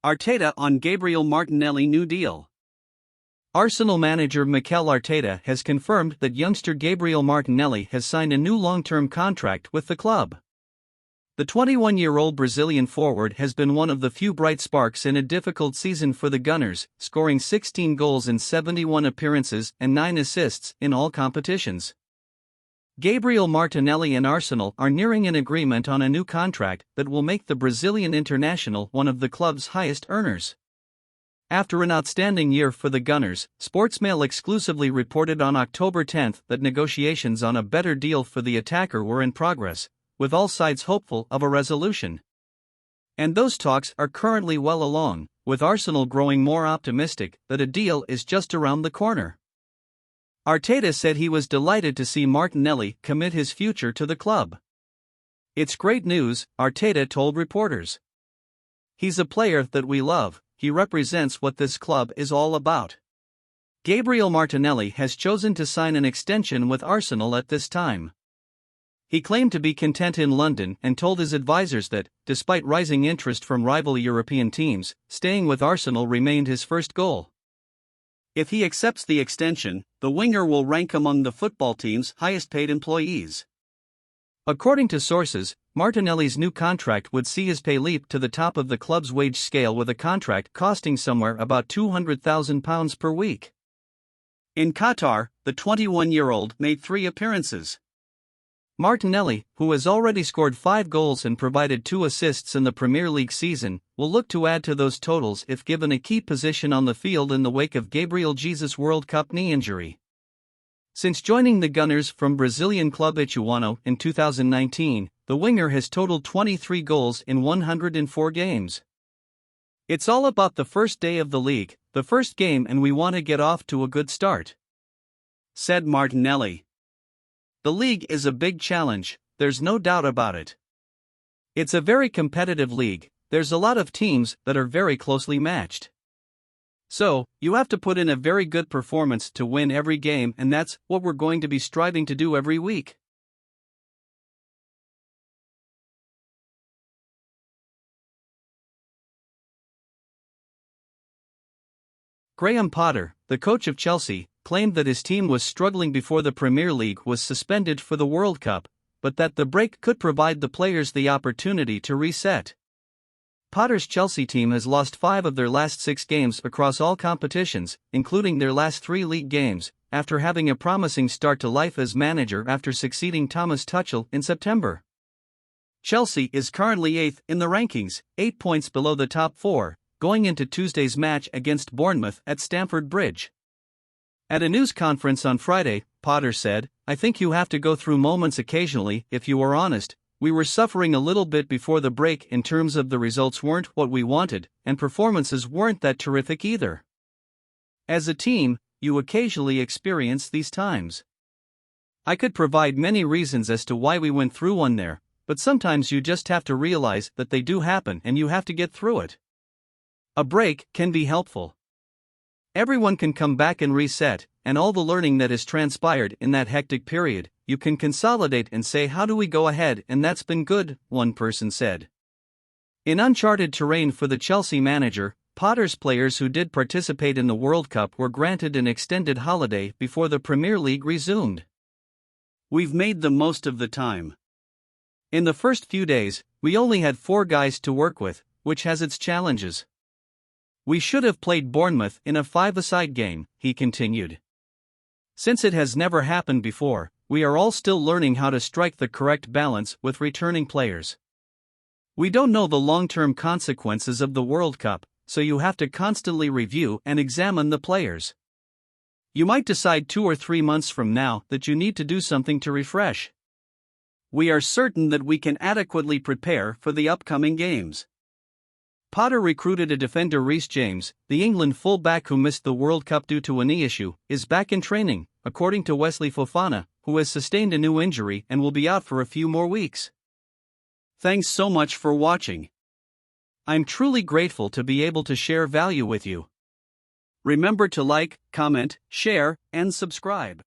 Arteta on Gabriel Martinelli new deal. Arsenal manager Mikel Arteta has confirmed that youngster Gabriel Martinelli has signed a new long-term contract with the club. The 21-year-old Brazilian forward has been one of the few bright sparks in a difficult season for the Gunners, scoring 16 goals in 71 appearances and 9 assists in all competitions. Gabriel Martinelli and Arsenal are nearing an agreement on a new contract that will make the Brazilian international one of the club's highest earners. After an outstanding year for the Gunners, Sportsmail exclusively reported on October 10 that negotiations on a better deal for the attacker were in progress, with all sides hopeful of a resolution. And those talks are currently well along, with Arsenal growing more optimistic that a deal is just around the corner. Arteta said he was delighted to see Martinelli commit his future to the club. "It's great news," Arteta told reporters. "He's a player that we love, he represents what this club is all about." Gabriel Martinelli has chosen to sign an extension with Arsenal at this time. He claimed to be content in London and told his advisors that, despite rising interest from rival European teams, staying with Arsenal remained his first goal. If he accepts the extension, the winger will rank among the football team's highest-paid employees. According to sources, Martinelli's new contract would see his pay leap to the top of the club's wage scale, with a contract costing somewhere about £200,000 per week. In Qatar, the 21-year-old made 3 appearances. Martinelli, who has already scored 5 goals and provided 2 assists in the Premier League season, will look to add to those totals if given a key position on the field in the wake of Gabriel Jesus' World Cup knee injury. Since joining the Gunners from Brazilian club Ituano in 2019, the winger has totaled 23 goals in 104 games. "It's all about the first day of the league, the first game, and we want to get off to a good start," said Martinelli. "The league is a big challenge, there's no doubt about it. It's a very competitive league, there's a lot of teams that are very closely matched. So, you have to put in a very good performance to win every game, and that's what we're going to be striving to do every week." Graham Potter, the coach of Chelsea, claimed that his team was struggling before the Premier League was suspended for the World Cup, but that the break could provide the players the opportunity to reset. Potter's Chelsea team has lost 5 of their last 6 games across all competitions, including their last 3 league games, after having a promising start to life as manager after succeeding Thomas Tuchel in September. Chelsea is currently 8th in the rankings, 8 points below the top 4, going into Tuesday's match against Bournemouth at Stamford Bridge. At a news conference on Friday, Potter said, "I think you have to go through moments occasionally. If you are honest, we were suffering a little bit before the break in terms of the results weren't what we wanted, and performances weren't that terrific either. As a team, you occasionally experience these times. I could provide many reasons as to why we went through one there, but sometimes you just have to realize that they do happen and you have to get through it. A break can be helpful. Everyone can come back and reset, and all the learning that has transpired in that hectic period, you can consolidate and say, how do we go ahead, and that's been good," one person said. In uncharted terrain for the Chelsea manager, Potter's players who did participate in the World Cup were granted an extended holiday before the Premier League resumed. "We've made the most of the time. In the first few days, we only had 4 guys to work with, which has its challenges. We should have played Bournemouth in a 5-a-side game," he continued. "Since it has never happened before, we are all still learning how to strike the correct balance with returning players. We don't know the long-term consequences of the World Cup, so you have to constantly review and examine the players. You might decide 2 or 3 months from now that you need to do something to refresh. We are certain that we can adequately prepare for the upcoming games." Potter recruited a defender. Reece James, the England full-back who missed the World Cup due to a knee issue, is back in training, according to Wesley Fofana, who has sustained a new injury and will be out for a few more weeks. Thanks so much for watching. I'm truly grateful to be able to share value with you. Remember to like, comment, share, and subscribe.